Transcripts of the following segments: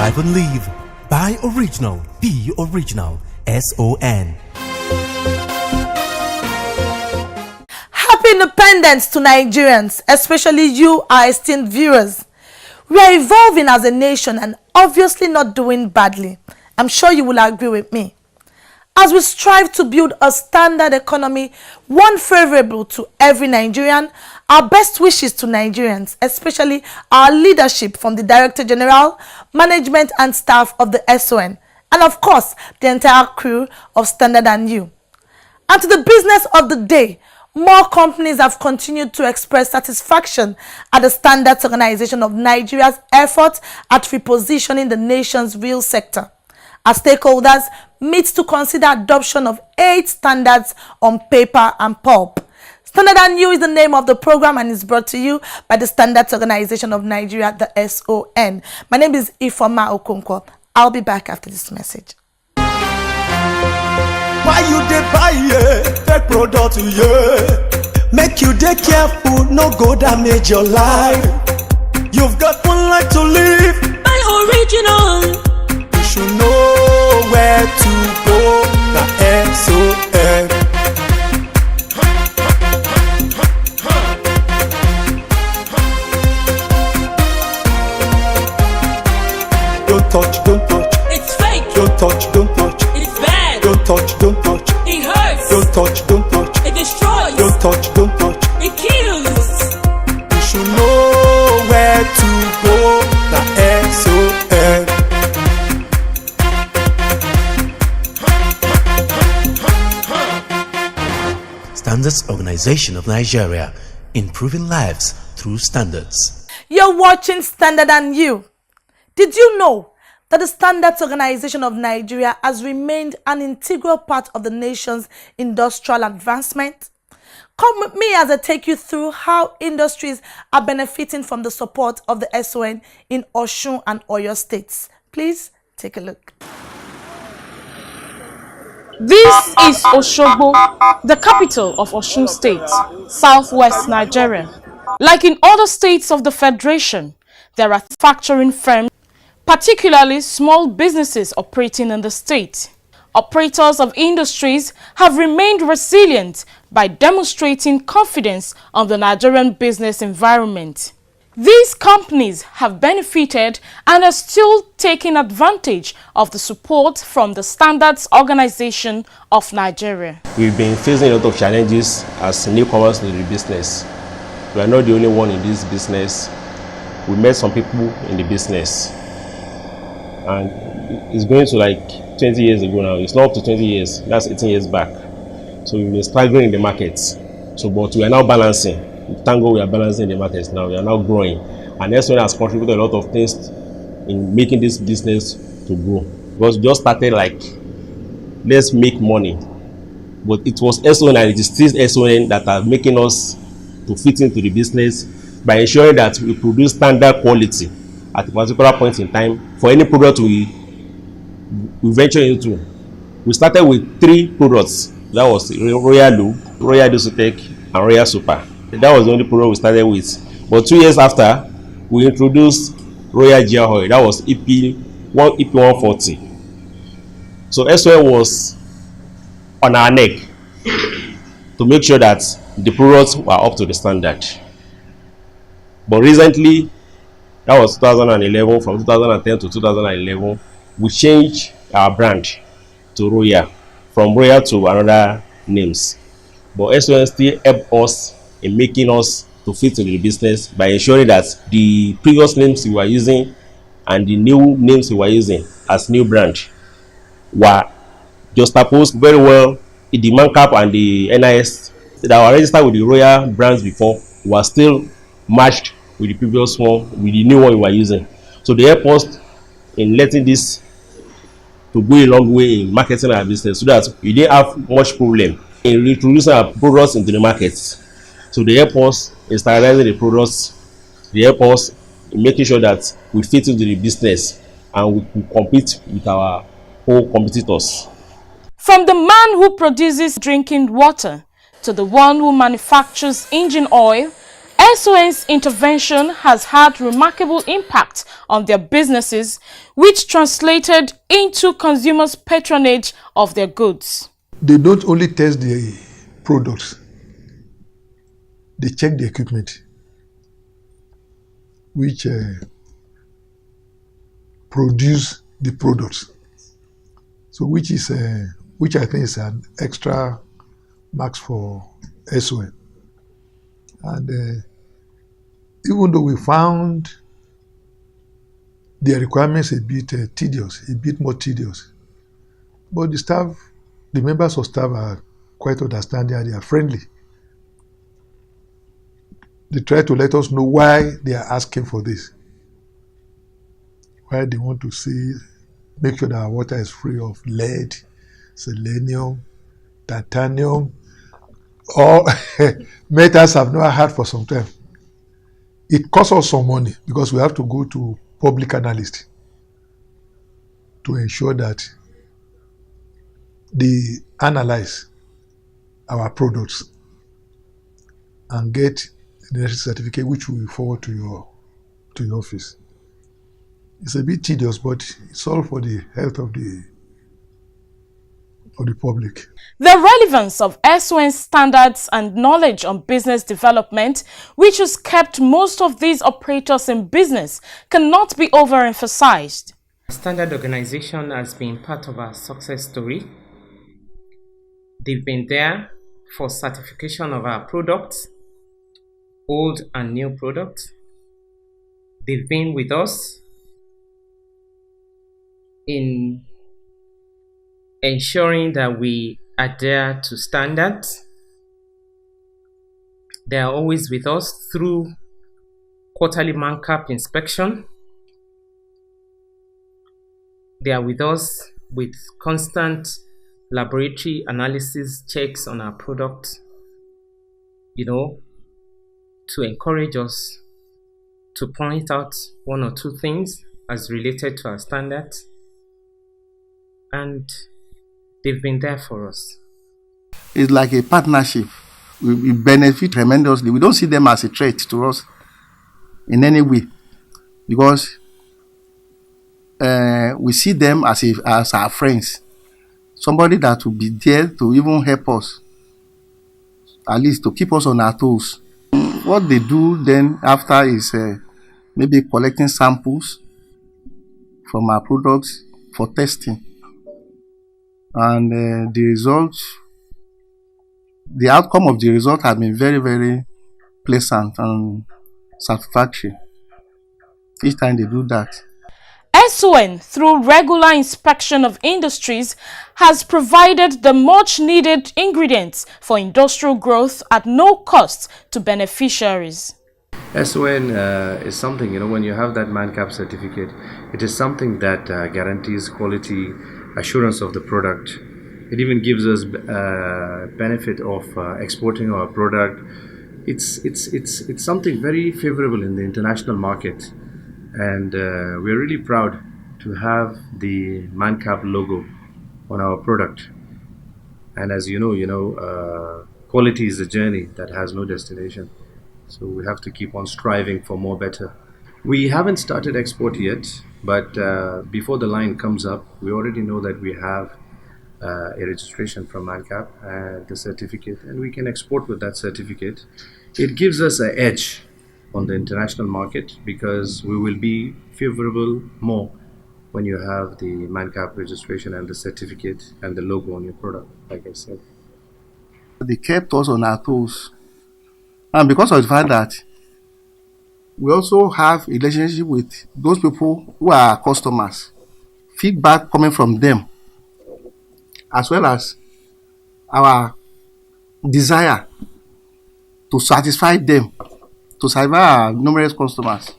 Live and Live. Buy original, be original. SON. Happy Independence to Nigerians, especially you, our esteemed viewers. We are evolving as a nation and obviously not doing badly. I'm sure you will agree with me. As we strive to build a standard economy, one favorable to every Nigerian, our best wishes to Nigerians, especially our leadership from the Director General, management and staff of the SON, and of course, the entire crew of Standard and You. And to the business of the day, more companies have continued to express satisfaction at the Standards Organization of Nigeria's efforts at repositioning the nation's real sector. As stakeholders meet to consider adoption of 8 standards on paper and pulp. Standard and You is the name of the program and is brought to you by the Standards Organization of Nigeria, the SON. My name is Ifoma Okonkwo. I'll be back after this message. Why you dey buy fake product make you dey careful, no go damage your life. You've got one life to live. Buy original. You should know where to go. The SON. Don't touch, don't touch. It's fake. Don't touch, don't touch. It's bad. Don't touch, don't touch. It hurts. Don't touch, don't touch. It destroys. Don't touch, don't touch. It kills. You should know where to go. The SON. Standards Organization of Nigeria. Improving lives through standards. You're watching Standard and You. Did you know that the Standards Organization of Nigeria has remained an integral part of the nation's industrial advancement? Come with me as I take you through how industries are benefiting from the support of the SON in Osun and Oyo states. Please take a look. This is Osogbo, the capital of Osun State, southwest Nigeria. Like in other states of the Federation, there are manufacturing firms, particularly small businesses operating in the state. Operators of industries have remained resilient by demonstrating confidence on the Nigerian business environment. These companies have benefited and are still taking advantage of the support from the Standards Organization of Nigeria. We've been facing a lot of challenges as newcomers to the business. We are not the only one in this business. We met some people in the business. And it's going to like 20 years ago now. It's not up to 20 years. That's 18 years back. So we've been struggling in the markets. But we are now balancing. Thank God we are balancing the markets now. We are now growing. And SON has contributed a lot of things in making this business to grow. Because we just started like, let's make money. But it was SON and it is still SON that are making us to fit into the business by ensuring that we produce standard quality at a particular point in time for any product we venture into. We started with 3 products. That was Royal Loop, Royal Dosotec, and Royal Super. That was the only product we started with. But 2 years after, we introduced Royal Gia Oil. That was EP140. So SON was on our neck to make sure that the products were up to the standard. But recently, that was 2011, from 2010 to 2011, we changed our brand to Royal, from Royal to another names. But SON still helped us in making us to fit into the business by ensuring that the previous names we were using and the new names we were using as new brand were juxtaposed very well in the MANCAP and the NIS that were registered with the Royal brands before were still matched with the previous one, with the new one we were using. So they help us in letting this to go a long way in marketing our business so that we didn't have much problem in introducing our products into the markets. So they help us in standardizing the products. They help us in making sure that we fit into the business and we can compete with our whole competitors. From the man who produces drinking water to the one who manufactures engine oil SON's intervention has had remarkable impact on their businesses, which translated into consumers' patronage of their goods. They don't only test the products, they check the equipment which produce the products. So which I think is an extra marks for SON. And even though we found their requirements a bit tedious, a bit more tedious, but the members of staff are quite understanding and they are friendly. They try to let us know why they are asking for this. Why they want to make sure that our water is free of lead, selenium, titanium, or metals I've never had for some time. It costs us some money because we have to go to public analysts to ensure that they analyze our products and get the necessary certificate which we will forward to your office. It's a bit tedious, but it's all for the health of the public. The relevance of SON standards and knowledge on business development, which has kept most of these operators in business, cannot be overemphasized. Standard organization has been part of our success story. They've been there for certification of our products, old and new products. They've been with us in ensuring that we adhere to standards. They are always with us through quarterly MANCAP inspection. They are with us with constant laboratory analysis checks on our product, to encourage us to point out one or two things as related to our standards. And they've been there for us. It's like a partnership. We benefit tremendously. We don't see them as a threat to us in any way, because we see them as our friends. Somebody that will be there to even help us, at least to keep us on our toes. What they do then after is maybe collecting samples from our products for testing. And the outcome of the result has been very, very pleasant and satisfactory each time they do that. SON, through regular inspection of industries, has provided the much-needed ingredients for industrial growth at no cost to beneficiaries. SON is something, when you have that MANCAP certificate, it is something that guarantees quality assurance of the product. It even gives us benefit of exporting our product. It's something very favorable in the international market. And we're really proud to have the MANCAP logo on our product. And as you know, quality is a journey that has no destination. So we have to keep on striving for more better. We haven't started export yet, but before the line comes up, we already know that we have a registration from MANCAP and the certificate, and we can export with that certificate. It gives us an edge on the international market because we will be favorable more when you have the MANCAP registration and the certificate and the logo on your product, like I said. They kept us on our toes. And because of the fact that we also have a relationship with those people who are our customers, feedback coming from them, as well as our desire to satisfy them, to satisfy our numerous customers,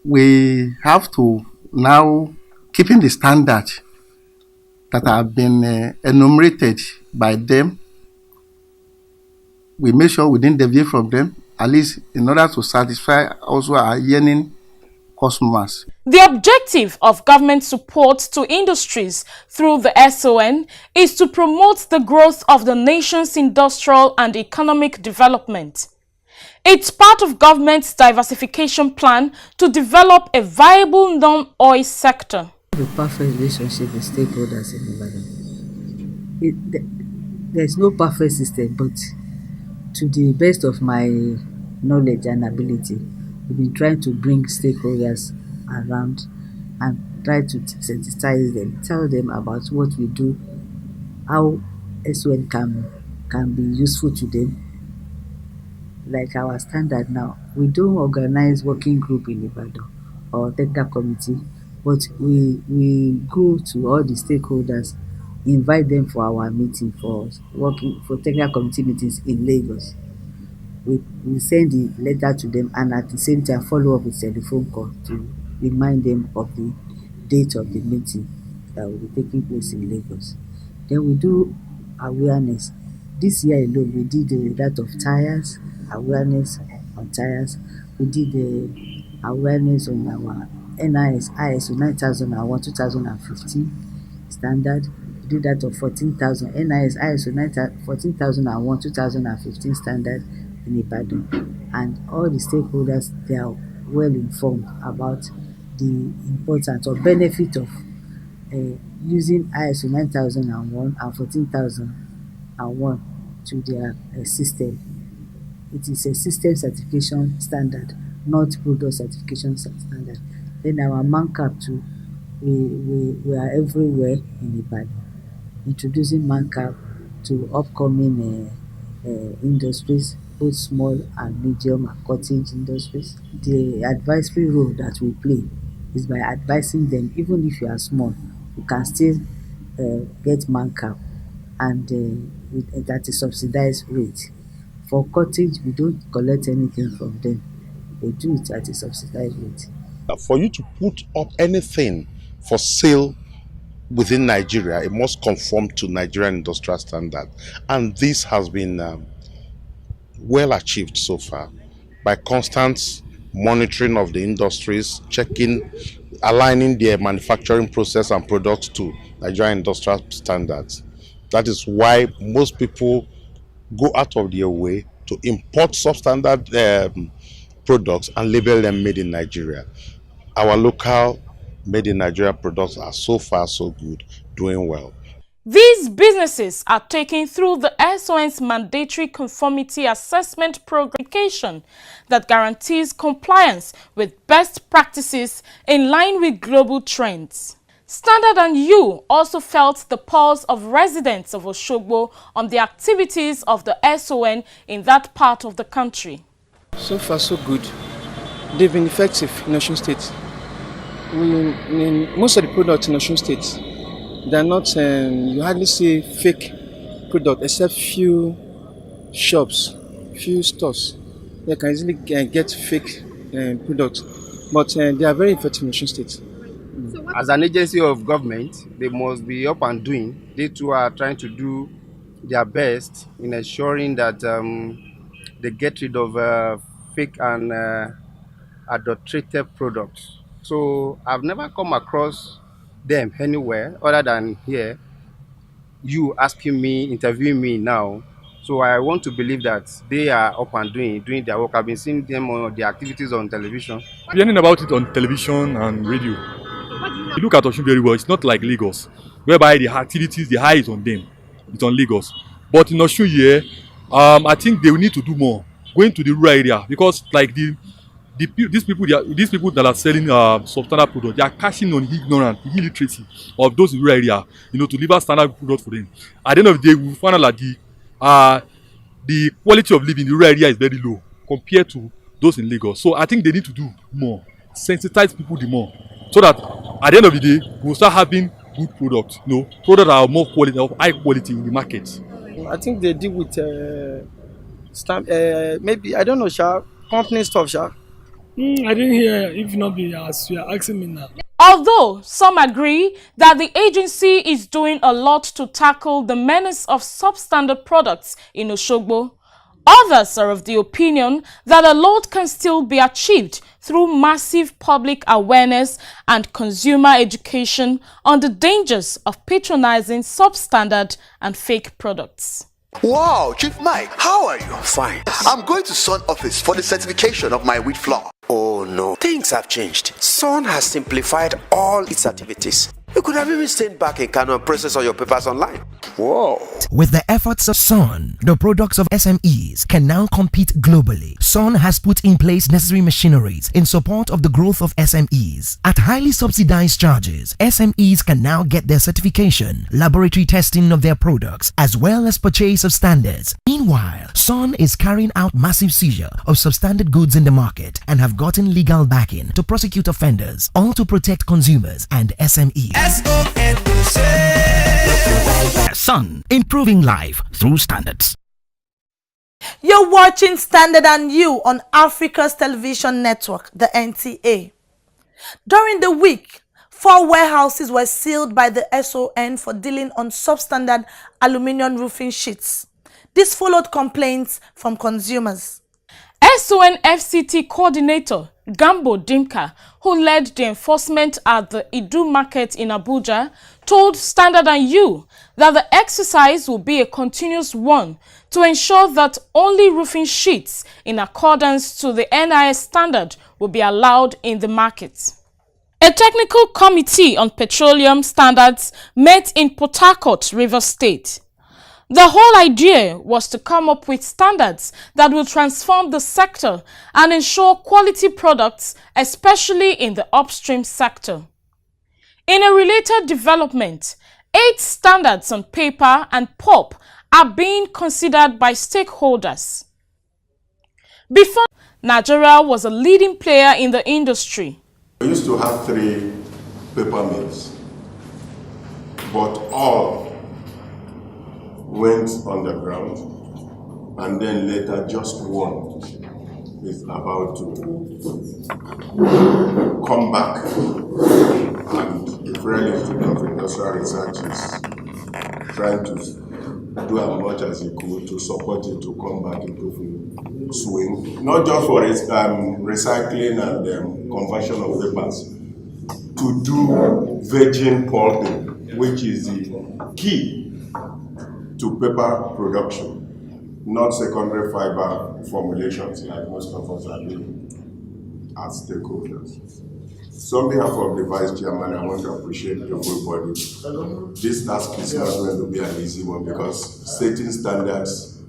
we have to now keep in the standard that have been enumerated by them. We make sure we didn't deviate from them, at least in order to satisfy also our yearning customers. The objective of government support to industries through the SON is to promote the growth of the nation's industrial and economic development. It's part of government's diversification plan to develop a viable non-oil sector. The perfect relationship with stakeholders in Ibadan. There's no perfect system, but to the best of my knowledge and ability, we've been trying to bring stakeholders around and try to sensitize them, tell them about what we do, how SON can be useful to them. Like our standard now, we don't organize working group in Ibadan or technical committee, but we go to all the stakeholders, invite them for our meeting for technical committee meetings in Lagos. We send the letter to them and at the same time follow up with telephone call to remind them of the date of the meeting that will be taking place in Lagos. Then we do awareness. This year alone, we did that of tires, awareness on tires. We did awareness on our NIS ISO 9001 2015 standard. We did that of 14,000 NIS ISO 14,001 2015 standard in Ibadan. And all the stakeholders, they are well informed about the importance or benefit of using ISO 9001 and 14,001 to their system. It is a system certification standard, not product certification standard. Then our MANCAP too, we are everywhere in Ibadan, introducing MANCAP to upcoming industries, both small and medium and cottage industries. The advisory role that we play is by advising them, even if you are small, you can still get MANCAP and at a subsidized rate. For cottage, we don't collect anything from them. They do it at a subsidized rate. For you to put up anything for sale within Nigeria, it must conform to Nigerian industrial standard. And this has been well achieved so far by constant monitoring of the industries, checking, aligning their manufacturing process and products to Nigerian industrial standards. That is why most people go out of their way to import substandard products and label them made in Nigeria. Our local made in Nigeria products are so far so good, doing well. These businesses are taken through the SON's mandatory conformity assessment program that guarantees compliance with best practices in line with global trends. Standard and You also felt the pulse of residents of Osogbo on the activities of the SON in that part of the country. So far, so good. They've been effective in Osun State. Most of the products in Osun State, they're not, you hardly see fake product except few shops, few stores. They can easily get fake products, but they are very effective in Osun State. As an agency of government, they must be up and doing. They too are trying to do their best in ensuring that they get rid of fake and adulterated products. So I've never come across them anywhere other than here. You asking me, interviewing me now. So I want to believe that they are up and doing their work. I've been seeing them on their activities on television. We're hearing about it on television and radio. You look at Osun very well, it's not like Lagos, whereby the activities, the high is on them. It's on Lagos. But in Osun here, I think they will need to do more, going to the rural area, because like these people that are selling substandard products, they are cashing on ignorance, the illiteracy of those in rural area, to deliver standard products for them. At the end of the day, we find out that the quality of living in the rural area is very low compared to those in Lagos. So I think they need to do more, sensitize people the more, so that at the end of the day, we'll start having good products, products that are more quality, of high quality in the market. I think they deal with maybe, I don't know, company stuff, I didn't hear, if not be as you are asking me now. Although some agree that the agency is doing a lot to tackle the menace of substandard products in Osogbo, others are of the opinion that a lot can still be achieved through massive public awareness and consumer education on the dangers of patronizing substandard and fake products. Wow, Chief Mike, how are you? Fine. I'm going to Sun office for the certification of my wheat flour. Oh no, things have changed. Sun has simplified all its activities. You could have even stayed back in Kano and process all your papers online. Whoa. With the efforts of Sun, the products of SMEs can now compete globally. Sun has put in place necessary machineries in support of the growth of SMEs. At highly subsidized charges, SMEs can now get their certification, laboratory testing of their products, as well as purchase of standards. Meanwhile, Sun is carrying out massive seizure of substandard goods in the market and have gotten legal backing to prosecute offenders, all to protect consumers and SMEs. Sun, improving life through standards. You're watching Standard and You on Africa's television network, the NTA. During the week, 4 warehouses were sealed by the SON for dealing on substandard aluminium roofing sheets. This followed complaints from consumers. SON FCT coordinator Gambo Dimka, who led the enforcement at the Idu market in Abuja, told Standard and You that the exercise will be a continuous one to ensure that only roofing sheets in accordance to the NIS standard will be allowed in the market. A technical committee on petroleum standards met in Port Harcourt, Rivers State. The whole idea was to come up with standards that will transform the sector and ensure quality products, especially in the upstream sector. In a related development, 8 standards on paper and pulp are being considered by stakeholders. Before, Nigeria was a leading player in the industry. We used to have 3 paper mills, but all went underground, and then later just one is about to come back, and the Federal Institute of Industrial Research is trying to do as much as he could to support it to come back into full swing, not just for recycling and conversion of papers, to do virgin pulping, which is the key to paper production, not secondary fiber formulations like most of us are doing as stakeholders. So on behalf of the Vice Chairman, I want to appreciate the full body. This task is not going to be an easy one because setting standards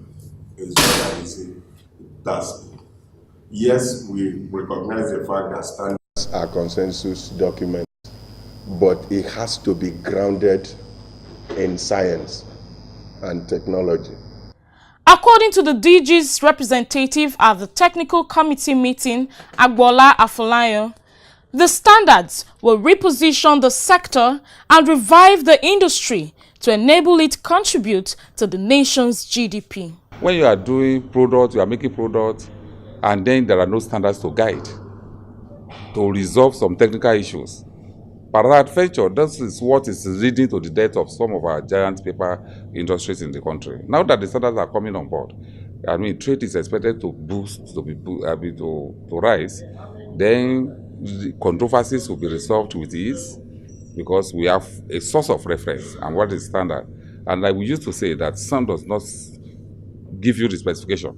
is not an easy task. Yes, we recognize the fact that standards are consensus documents, but it has to be grounded in science and technology. According to the DG's representative at the technical committee meeting, Agbola Afolayan, the standards will reposition the sector and revive the industry to enable it contribute to the nation's GDP. When you are doing products, you are making products, and then there are no standards to guide, to resolve some technical issues. Peradventure, this is what is leading to the death of some of our giant paper industries in the country. Now that the standards are coming on board, I mean, trade is expected to boost, to rise, then the controversies will be resolved with ease because we have a source of reference and what is standard. And like we used to say that some does not give you the specification,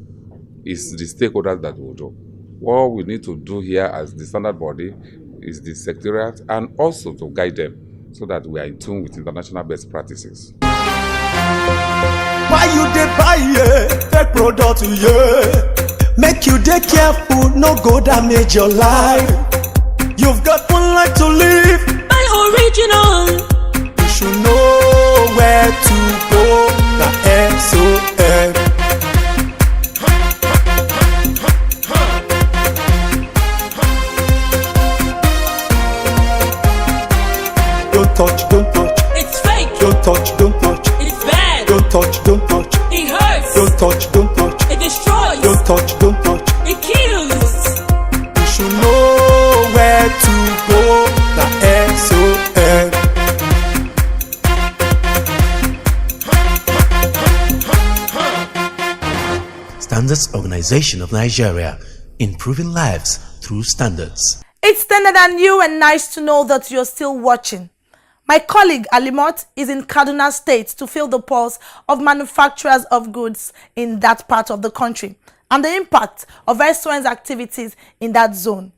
it's the stakeholders that will do. What we need to do here as the standard body is the secretariat and also to guide them so that we are in tune with international best practices. Why you dey buy fake product, make you dey careful, no go damage your life. You've got one life to live. Buy original. You should know where to go. The SON. Don't touch, don't touch. It's fake. Don't touch, don't touch. It's bad. Don't touch, don't touch. It hurts. Don't touch, don't touch. It destroys. Don't touch, don't touch. It kills. You should know where to go. The SON. Standards Organization of Nigeria, improving lives through standards. It's Standard and You, and nice to know that you're still watching. My colleague Alimot is in Kaduna State to feel the pulse of manufacturers of goods in that part of the country and the impact of restaurants' activities in that zone.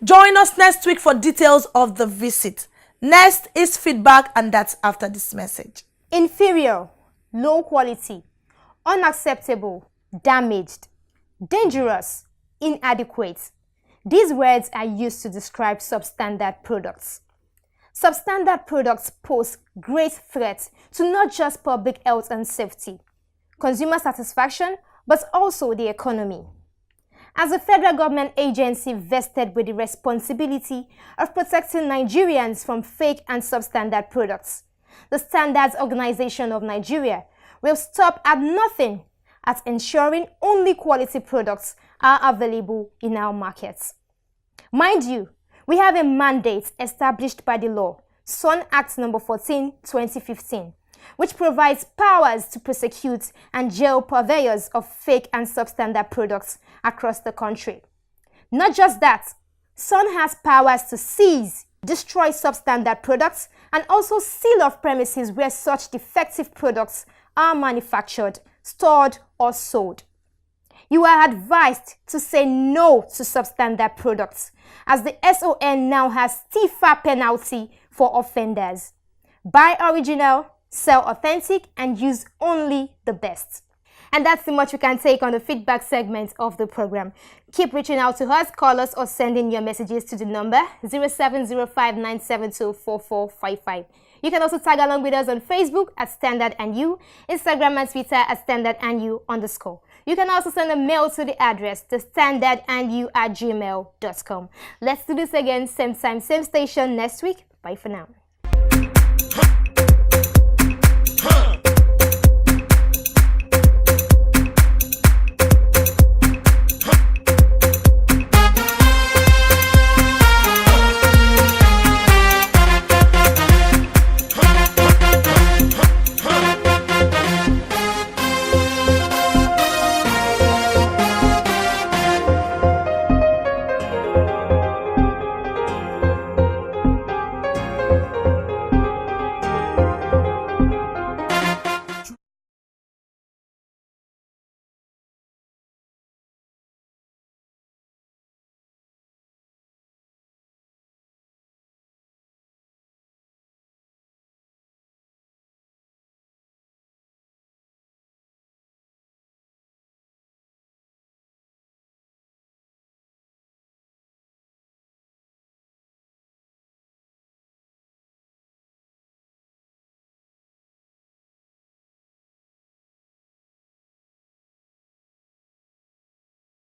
Join us next week for details of the visit. Next is feedback, and that's after this message. Inferior, low quality, unacceptable, damaged, dangerous, inadequate. These words are used to describe substandard products. Substandard products pose great threats to not just public health and safety, consumer satisfaction, but also the economy. As a federal government agency vested with the responsibility of protecting Nigerians from fake and substandard products, the Standards Organization of Nigeria will stop at nothing at ensuring only quality products are available in our markets. Mind you, we have a mandate established by the law, SON Act No. 14, 2015, which provides powers to prosecute and jail purveyors of fake and substandard products across the country. Not just that, SON has powers to seize, destroy substandard products, and also seal off premises where such defective products are manufactured, stored, or sold. You are advised to say no to substandard products, as the SON now has stiffer penalty for offenders. Buy original, sell authentic, and use only the best. And that's the much we can take on the feedback segment of the program. Keep reaching out to us, call us, or send in your messages to the number 0705-972-4455. You can also tag along with us on Facebook at Standard and You, Instagram and Twitter at Standard and You _. You can also send a mail to the address thestandardandyou@gmail.com. Let's do this again, same time, same station next week. Bye for now.